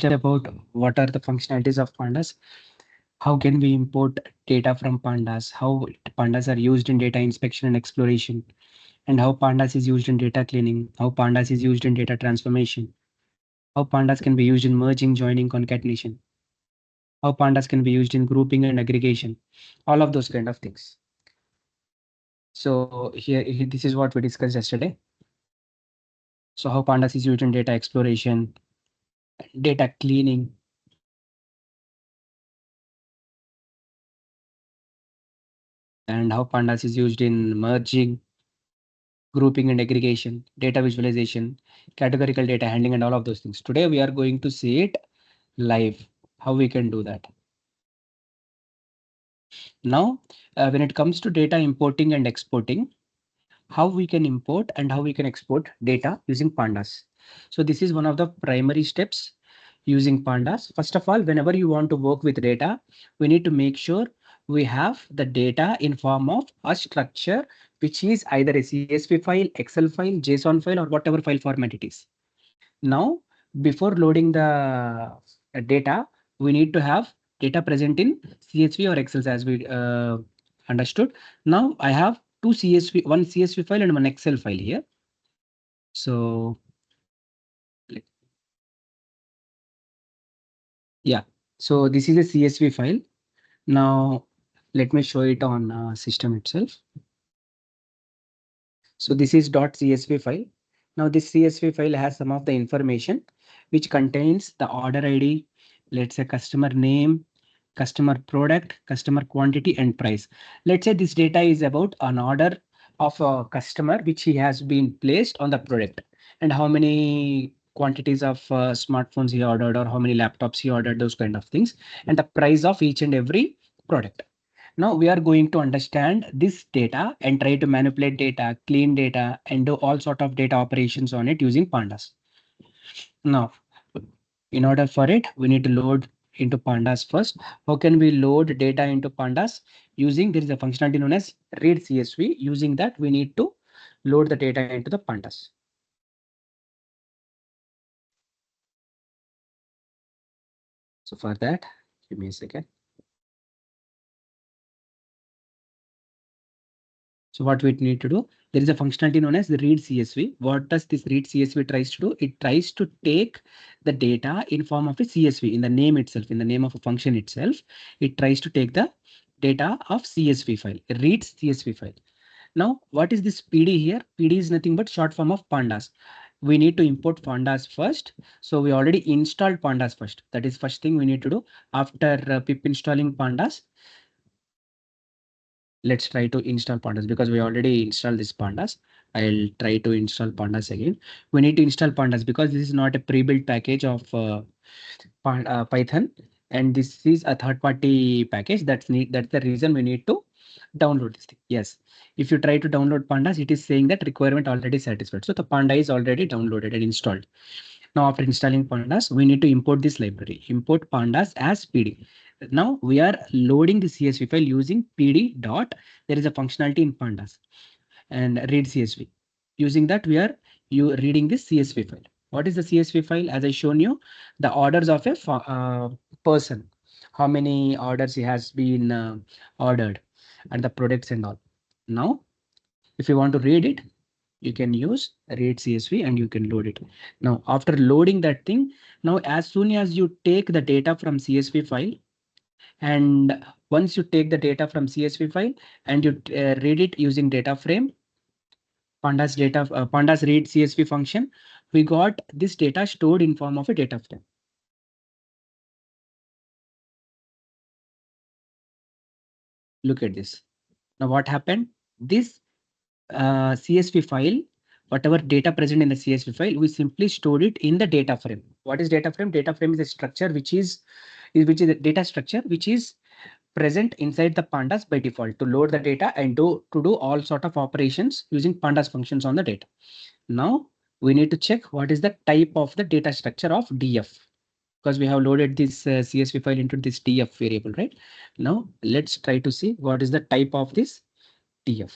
about what are the functionalities of Pandas, how can we import data from Pandas, how Pandas are used in data inspection and exploration, and how Pandas is used in data cleaning, how Pandas is used in data transformation, how Pandas can be used in merging, joining, concatenation, how Pandas can be used in grouping and aggregation, all of those kind of things. So this is what we discussed yesterday. So how Pandas is used in data exploration, data cleaning, and how Pandas is used in merging, grouping and aggregation, data visualization, categorical data handling, and all of those things. Today, we are going to see it live, how we can do that. Now, when it comes to data importing and exporting, how we can import and how we can export data using Pandas. So this is one of the primary steps using Pandas. First of all, whenever you want to work with data, we need to make sure we have the data in form of a structure, which is either a CSV file, Excel file, JSON file, or whatever file format it is. Now, before loading the data, we need to have data present in CSV or Excel as we understood. Now I have two CSV, one CSV file and one Excel file here. So yeah, so this is a CSV file. Now let me show it on system itself. So this is .csv file. Now this CSV file has some of the information which contains the order ID, let's say customer name, customer product, customer quantity, and price. Let's say this data is about an order of a customer which he has been placed on the product, and how many quantities of smartphones he ordered or how many laptops he ordered, those kind of things, and the price of each and every product. Now we are going to understand this data and try to manipulate data, clean data, and do all sort of data operations on it using Pandas. Now, in order for it, we need to load into Pandas first. How can we load data into Pandas? Using, there is a functionality known as read CSV. Using that, we need to load the data into the Pandas. So for that, give me a second. So what we need to do, there is a functionality known as the read CSV. What does this read CSV tries to do? It tries to take the data in form of a CSV in the name itself, in the name of a function itself. It tries to take the data of CSV file, it reads CSV file. Now, what is this PD here? PD is nothing but short form of Pandas. We need to import Pandas first. So we already installed Pandas first. That is first thing we need to do. After pip installing Pandas, let's try to install Pandas because we already installed this Pandas. I'll try to install Pandas again. We need to install Pandas because this is not a pre-built package of Python, and this is a third-party package. That's the reason we need to download this thing. Yes, if you try to download Pandas, it is saying that requirement already satisfied. So the Panda is already downloaded and installed. Now after installing Pandas, we need to import this library. Import Pandas as PD. Now we are loading the CSV file using PD dot. There is a functionality in Pandas and read CSV. Using that, we are reading this CSV file. What is the CSV file? As I shown you, the orders of a person, how many orders he has been ordered, and the products and all. Now, if you want to read it, you can use read CSV and you can load it. Now, after loading that thing, now as soon as you take the data from CSV file, and once you take the data from CSV file and you read it using data frame, Pandas read CSV function, we got this data stored in form of a data frame. Look at this. Now what happened? This CSV file, whatever data present in the CSV file, we simply stored it in the data frame. What is data frame? Data frame is a structure which is a data structure which is present inside the Pandas by default to load the data and to do all sort of operations using Pandas functions on the data. Now we need to check what is the type of the data structure of DF, because we have loaded this CSV file into this DF variable, right? Now let's try to see what is the type of this DF.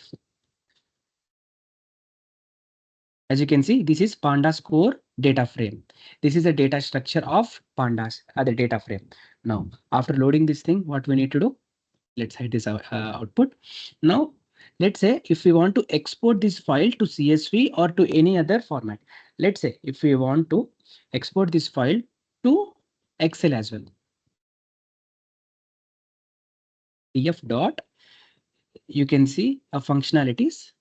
As you can see, this is Pandas core data frame. This is a data structure of Pandas, the data frame. Now, after loading this thing, what we need to do? Let's hide this output. Now, let's say if we want to export this file to CSV or to any other format. Let's say if we want to export this file to Excel as well. df dot, you can see a functionalities.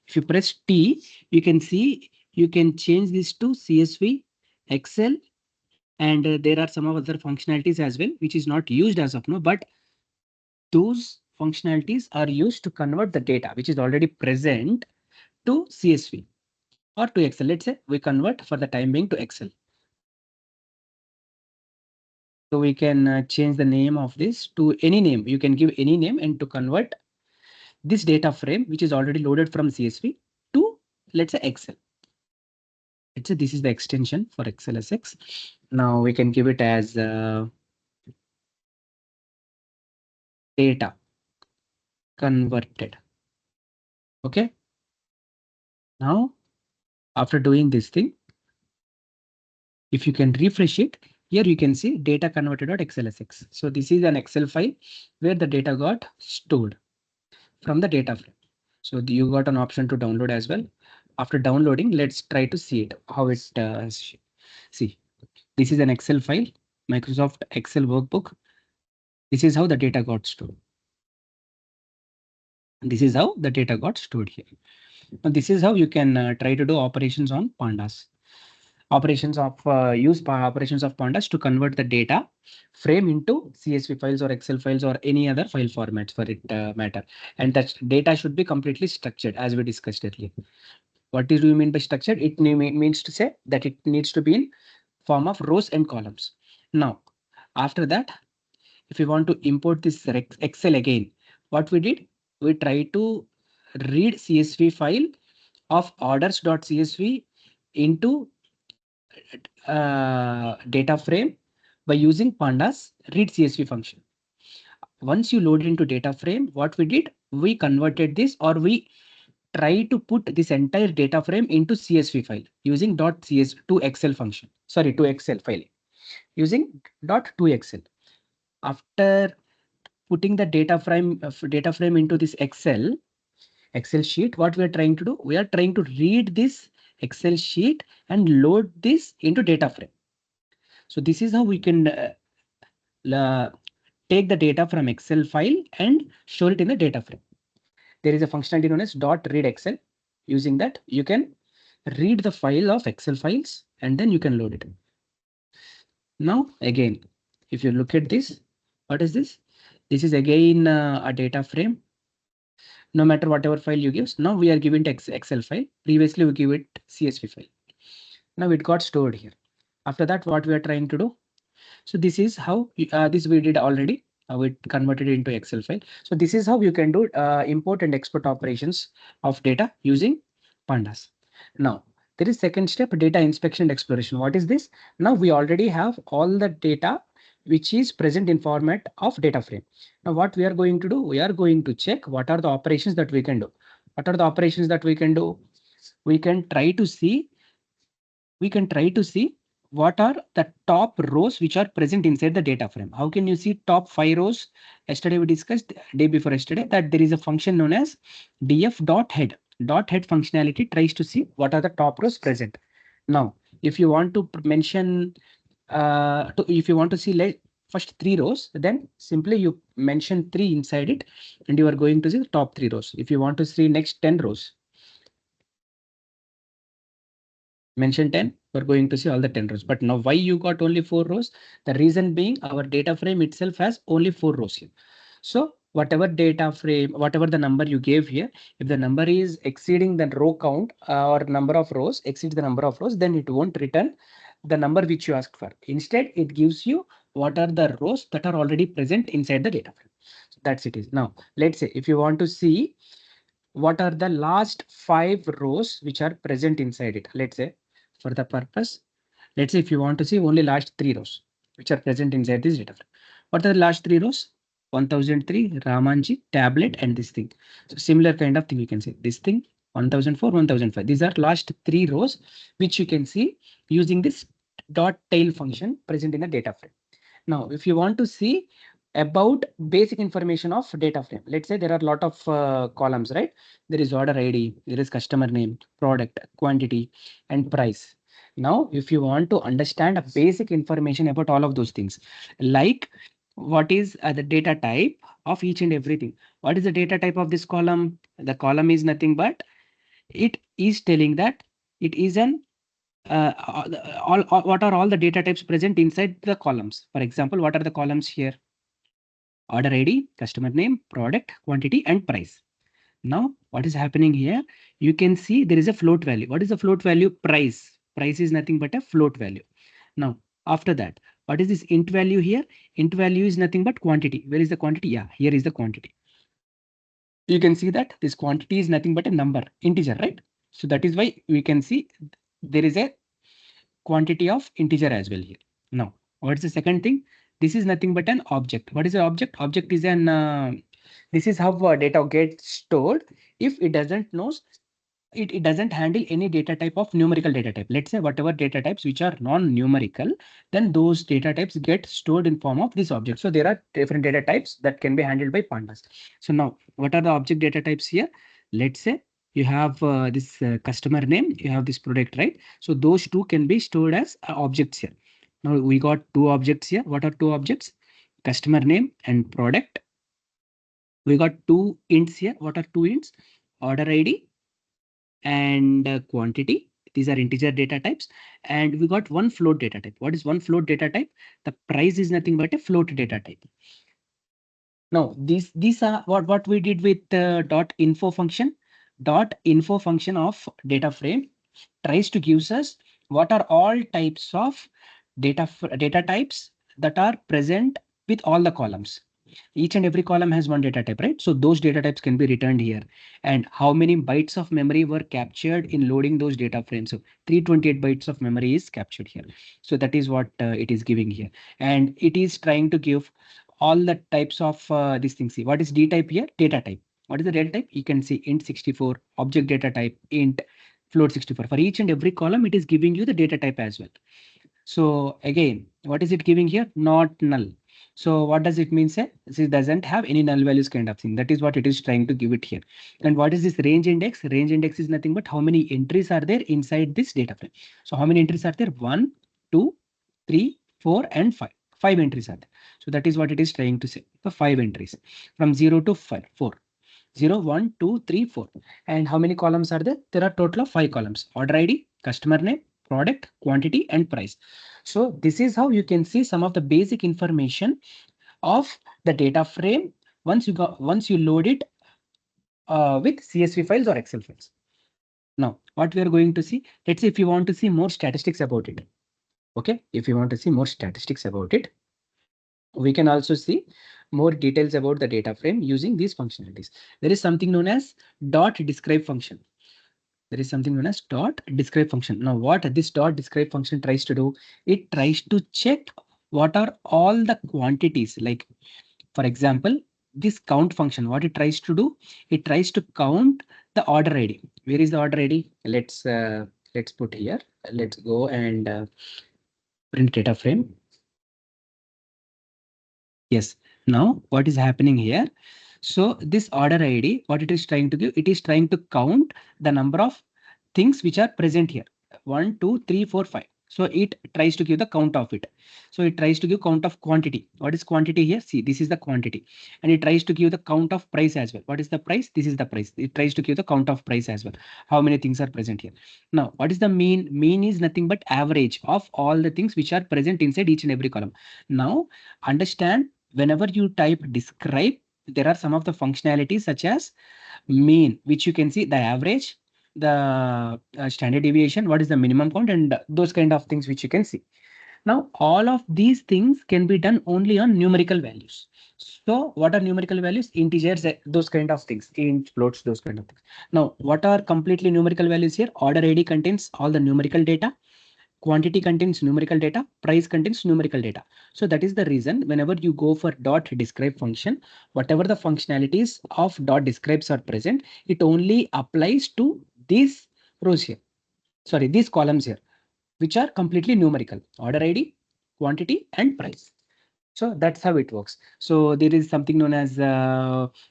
If you press T, you can see you can change this to CSV, Excel, and there are some other functionalities as well, which is not used as of now, but those functionalities are used to convert the data which is already present to CSV or to Excel. Let's say we convert for the time being to Excel. So we can change the name of this to any name. You can give any name and to convert this data frame, which is already loaded from CSV to, let's say, Excel. Let's say this is the extension for XLSX. Now we can give it as data converted. Okay. Now, after doing this thing, if you can refresh it, here you can see data converted.xlsx. So this is an Excel file where the data got stored from the data frame. So you got an option to download as well. After downloading, let's try to see it, how it see. This is an Excel file, Microsoft Excel workbook. This is how the data got stored. This is how the data got stored here. Now this is how you can try to do operations on Pandas. Operations of operations of Pandas to convert the data frame into CSV files or Excel files or any other file formats for it matter. And that data should be completely structured as we discussed earlier. What do you mean by structured? It means to say that it needs to be in form of rows and columns. Now, after that, if we want to import this Excel again, what we did, we try to read CSV file of orders.csv into data frame by using Pandas read CSV function. Once you load into data frame, what we did, we converted this or we try to put this entire data frame into CSV file using .cs to Excel function. Sorry, to Excel file using .to Excel. After putting the data frame into this Excel sheet, what we are trying to do, we are trying to read this Excel sheet and load this into data frame. So this is how we can take the data from Excel file and show it in the data frame. There is a functionality known as .read Excel. Using that, you can read the file of Excel files and then you can load it. Now, again, if you look at this, what is this? This is again a data frame. No matter whatever file you give, now we are given to Excel file. Previously, we give it CSV file. Now it got stored here. After that, what we are trying to do? So this is how this we did already. We converted it into Excel file. So this is how you can do import and export operations of data using Pandas. Now there is second step, data inspection and exploration. What is this? Now we already have all the data which is present in format of data frame. Now what we are going to do? We are going to check what are the operations that we can do. What are the operations that we can do? We can try to see what are the top rows which are present inside the data frame. How can you see top 5 rows? Yesterday we discussed, day before yesterday, that there is a function known as df.head. .head functionality tries to see what are the top rows present. Now, if you want to mention, if you want to see like first 3 rows, then simply you mention 3 inside it and you are going to see the top 3 rows. If you want to see next 10 rows, mention 10, we're going to see all the 10 rows. But now why you got only 4 rows? The reason being our data frame itself has only 4 rows here. So whatever data frame, whatever the number you gave here, if the number is exceeding the row count or number of rows, exceeds the number of rows, then it won't return the number which you asked for. Instead, it gives you what are the rows that are already present inside the data frame. So that's it is. Now, let's say if you want to see what are the last 5 rows which are present inside it. Let's say for the purpose, let's say if you want to see only last 3 rows which are present inside this data frame. What are the last 3 rows? 1003, Ramanji, tablet, and this thing. So similar kind of thing we can say. This thing, 1004, 1005. These are last 3 rows, which you can see using this dot tail function present in a data frame. Now, if you want to see about basic information of data frame, let's say there are a lot of columns, right? There is order ID, there is customer name, product, quantity, and price. Now, if you want to understand a basic information about all of those things, like what is the data type of each and everything? What is the data type of this column? The column is nothing but it is telling that it is an what are all the data types present inside the columns. For example, what are the columns here? Order ID, customer name, product, quantity, and price. Now, what is happening here? You can see there is a float value. What is the float value? Price. Price is nothing but a float value. Now, after that, what is this int value here? Int value is nothing but quantity. Where is the quantity? Yeah, here is the quantity. You can see that this quantity is nothing but a number, integer, right? So that is why we can see there is a quantity of integer as well here. Now, what's the second thing? This is nothing but an object. What is an object? Object is an this is how data gets stored. If it doesn't know, it doesn't handle any data type of numerical data type. Let's say whatever data types which are non-numerical, then those data types get stored in form of this object. So there are different data types that can be handled by pandas. So now, what are the object data types here? Let's say you have this customer name, you have this product, right? So those two can be stored as objects here. Now we got two objects here. What are two objects? Customer name and product. We got two ints here. What are two ints? Order ID and quantity. These are integer data types. And we got one float data type. What is one float data type? The price is nothing but a float data type. Now, these are what we did with dot info function. Dot info function of data frame tries to give us what are all types of data types that are present with all the columns. Each and every column has one data type, right? So those data types can be returned here. And how many bytes of memory were captured in loading those data frames? So 328 bytes of memory is captured here. So that is what it is giving here. And it is trying to give all the types of these things. See, what is D type here? Data type. What is the data type? You can see int 64, object data type, int, float 64. For each and every column, it is giving you the data type as well. So again, what is it giving here? Not null. So what does it mean? Say it doesn't have any null values kind of thing. That is what it is trying to give it here. And what is this range index? Range index is nothing but how many entries are there inside this data frame. So how many entries are there? 1, 2, 3, 4, and 5. 5 entries are there. So that is what it is trying to say. The 5 entries from 0 to 5, 4. 0, 1, 2, 3, 4. And how many columns are there? There are total of 5 columns. Order ID, customer name, product, quantity, and price. So this is how you can see some of the basic information of the data frame once you load it with CSV files or Excel files. Now, what we are going to see, let's say if you want to see more statistics about it. Okay, if you want to see more statistics about it, we can also see more details about the data frame using these functionalities. There is something known as dot describe function. There is something known as dot describe function. Now, what this dot describe function tries to do, it tries to check what are all the quantities. Like, for example, this count function, what it tries to do, it tries to count the order ID. Where is the order ID? Let's put here. Let's go and print data frame. Yes. Now, what is happening here? So this order ID, what it is trying to do, it is trying to count the number of things which are present here. 1, 2, 3, 4, 5. So it tries to give the count of it. So it tries to give count of quantity. What is quantity here? See, this is the quantity. And it tries to give the count of price as well. What is the price? This is the price. It tries to give the count of price as well. How many things are present here? Now, what is the mean? Mean is nothing but average of all the things which are present inside each and every column. Now, understand whenever you type describe, there are some of the functionalities such as mean, which you can see the average, the standard deviation, what is the minimum count, and those kind of things which you can see. Now, all of these things can be done only on numerical values. So what are numerical values? Integers, those kind of things, int, floats, those kind of things. Now, what are completely numerical values here? Order ID contains all the numerical data. quantity contains numerical data, price contains numerical data. So that is the reason whenever you go for dot describe function, whatever the functionalities of dot describes are present, it only applies to these rows here. Sorry, these columns here, which are completely numerical: order ID, quantity, and price. So that's how it works. So there is something known as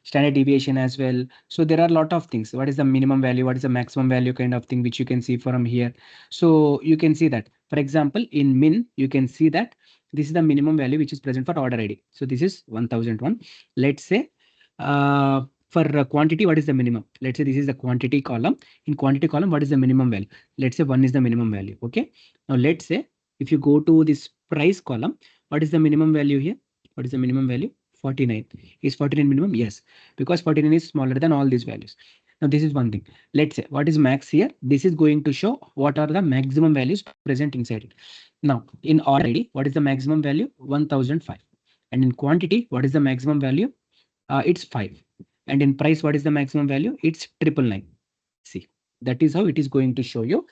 standard deviation as well. So there are a lot of things. What is the minimum value? What is the maximum value kind of thing, which you can see from here. So you can see that, for example, in min, you can see that this is the minimum value which is present for order ID. So this is 1001. Let's say for quantity, what is the minimum? Let's say this is the quantity column. In quantity column, what is the minimum value? Let's say 1 is the minimum value. Okay. Now let's say if you go to this price column, what is the minimum value here? What is the minimum value? 49. Is 49 minimum? Yes, because 49 is smaller than all these values. Now this is one thing. Let's say what is max here? This is going to show what are the maximum values present inside it. Now in order ID, what is the maximum value? 1005. And in quantity, what is the maximum value? It's 5. And in price, what is the maximum value? It's 999. See, that is how it is going to show you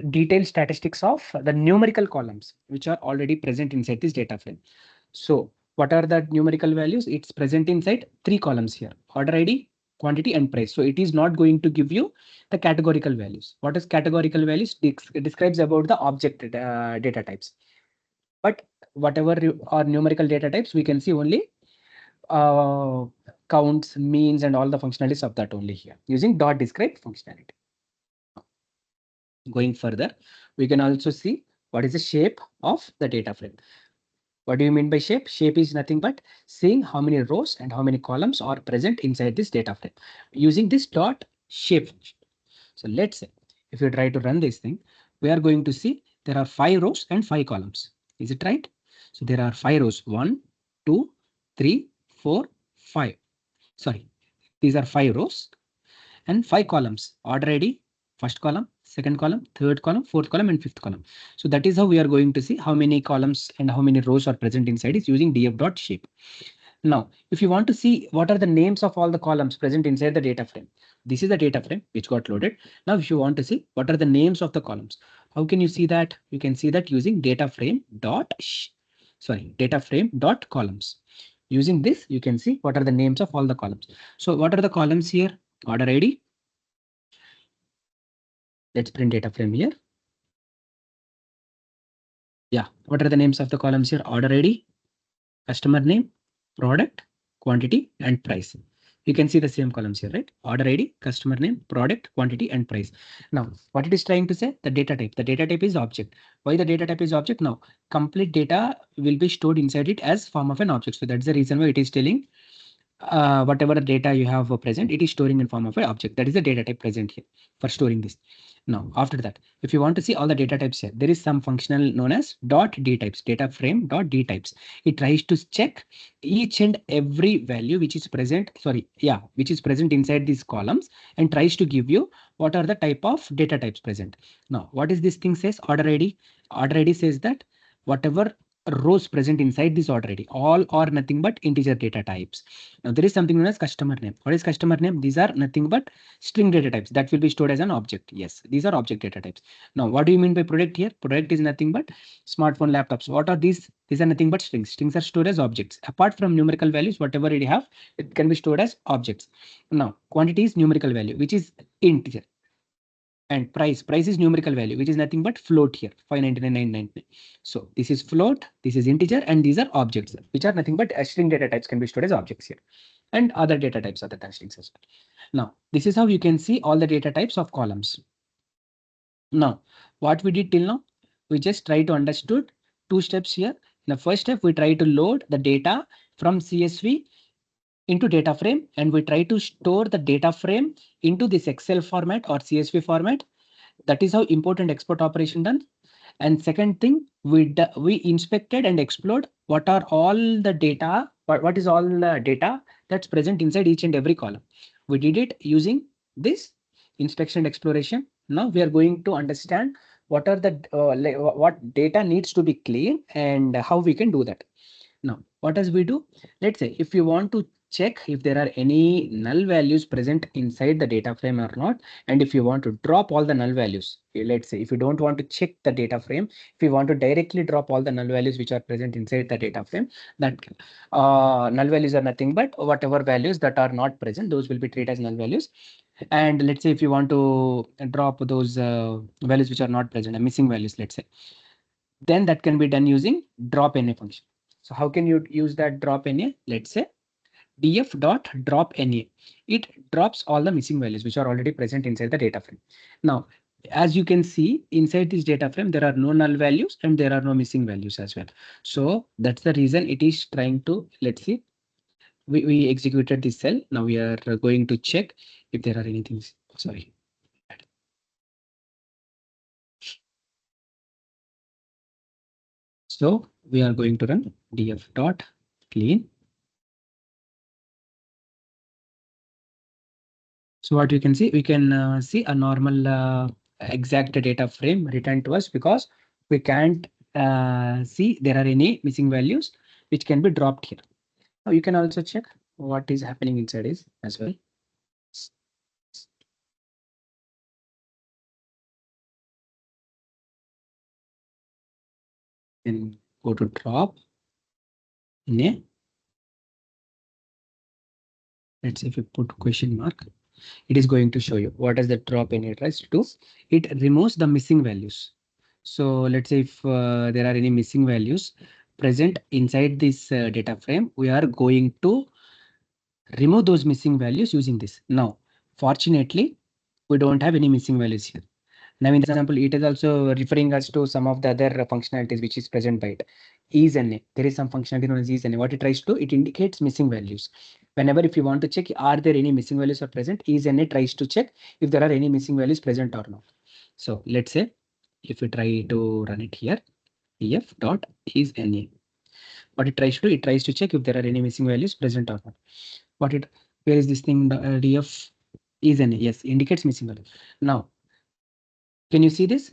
detailed statistics of the numerical columns which are already present inside this data frame. So what are the numerical values? It's present inside 3 columns here: order ID, quantity, and price. So it is not going to give you the categorical values. What is categorical values? Describes about the object data types. But whatever are numerical data types, we can see only uh, counts, means, and all the functionalities of that only here using dot describe functionality. Going further, we can also see what is the shape of the data frame. What do you mean by shape? Shape is nothing but seeing how many rows and how many columns are present inside this data frame using this dot shape function. So let's say if you try to run this thing, we are going to see there are 5 rows and 5 columns. Is it right? So there are 5 rows: 1, 2, 3, 4, 5. Sorry, these are 5 rows and 5 columns: order ID, first column, second column, third column, fourth column, and fifth column. So that is how we are going to see how many columns and how many rows are present inside is using df.shape. Now, if you want to see what are the names of all the columns present inside the data frame, this is the data frame which got loaded. Now, if you want to see what are the names of the columns, how can you see that? You can see that using data frame dot columns. Using this, you can see what are the names of all the columns. So what are the columns here? Order ID. Let's print data frame here. Yeah, what are the names of the columns here? Order ID, customer name, product, quantity, and price. You can see the same columns here, right? Order ID, customer name, product, quantity, and price. Now, what it is trying to say? The data type. The data type is object. Why the data type is object? Now, complete data will be stored inside it as form of an object. So that's the reason why it is telling whatever data you have present, it is storing in form of an object. That is the data type present here for storing this. Now, after that, if you want to see all the data types here, there is some functional known as dot d types, data frame dot d types. It tries to check each and every value which is present, which is present inside these columns, and tries to give you what are the type of data types present. Now, what is this thing says? Order ID. Order ID says that whatever rows present inside this order ID, all are nothing but integer data types. Now there is something known as customer name. What is customer name? These are nothing but string data types that will be stored as an object. Yes, these are object data types. Now what do you mean by product here? Product is nothing but smartphone, laptops. What are these? These are nothing but strings. Strings are stored as objects. Apart from numerical values, whatever it have, it can be stored as objects. Now quantity is numerical value, which is integer. And price is numerical value, which is nothing but float here, 599,999. So this is float, this is integer, and these are objects, which are nothing but string data types can be stored as objects here, and other data types other than strings as well. Now, this is how you can see all the data types of columns. Now, what we did till now, we just try to understood 2 steps here. In the first step, we try to load the data from CSV into data frame, and we try to store the data frame into this Excel format or CSV format. That is how import and export operation done. And second thing, we inspected and explored what are all the data, what is all the data that's present inside each and every column. We did it using this inspection and exploration. Now we are going to understand what are the what data needs to be clean and how we can do that. Now, what does we do? Let's say if you want to check if there are any null values present inside the data frame or not. And if you want to drop all the null values, let's say if you don't want to check the data frame, if you want to directly drop all the null values which are present inside the data frame, that null values are nothing but whatever values that are not present, those will be treated as null values. And let's say if you want to drop those values which are not present, missing values, let's say, then that can be done using drop NA function. So how can you use that drop NA? Let's say df dot drop NA. It drops all the missing values which are already present inside the data frame. Now, as you can see inside this data frame, there are no null values and there are no missing values as well. So that's the reason it is trying to, let's see, we executed this cell. Now we are going to check if there are anything. Sorry. So we are going to run df dot clean. So what you can see, we can see a normal exact data frame returned to us because we can't see there are any missing values which can be dropped here. Now you can also check what is happening inside is as well. Then go to drop in a. Let's say if you put question mark, it is going to show you what does the drop in it tries to do. It removes the missing values. So let's say if there are any missing values present inside this data frame, we are going to remove those missing values using this. Now, fortunately, we don't have any missing values here. Now, in the example, it is also referring us to some of the other functionalities which is present by it. Is_NA. There is some functionality known as is_NA. What it tries to do, it indicates missing values. Whenever if you want to check, are there any missing values are present, is_NA tries to check if there are any missing values present or not. So let's say if we try to run it here, df dot is_NA. What it tries to do, it tries to check if there are any missing values present or not. What it, where is this thing, df is_NA? Yes, indicates missing value. Now, can you see this?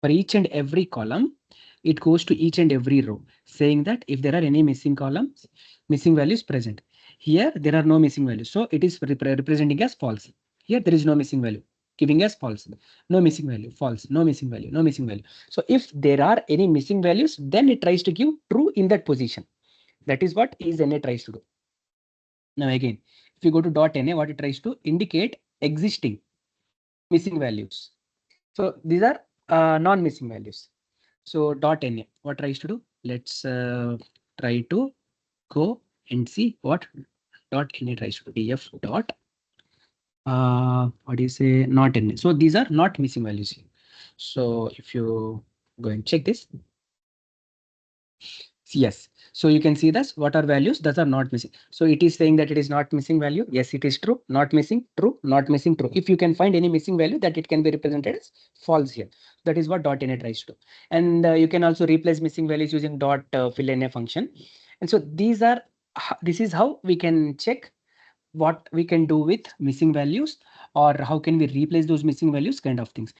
For each and every column, it goes to each and every row, saying that if there are any missing columns, missing values present. Here, there are no missing values. So it is representing as false. Here, there is no missing value, giving as false. No missing value, false, no missing value, no missing value. So if there are any missing values, then it tries to give true in that position. That is what is_NA tries to do. Now again, if you go to .NA, what it tries to indicate existing missing values. So these are non-missing values. So .NA, what tries to do? Let's try to go and see what .NA tries to do. df dot what do you say, not NA. So these are not missing values here. So if you go and check this, yes. So you can see this, what are values that are not missing. So it is saying that it is not missing value. Yes, it is true. Not missing, true, not missing, true. If you can find any missing value, that it can be represented as false here. That is what .NA tries to do. And you can also replace missing values using .fill_NA function. And so these are, this is how we can check what we can do with missing values, or how can we replace those missing values, kind of things.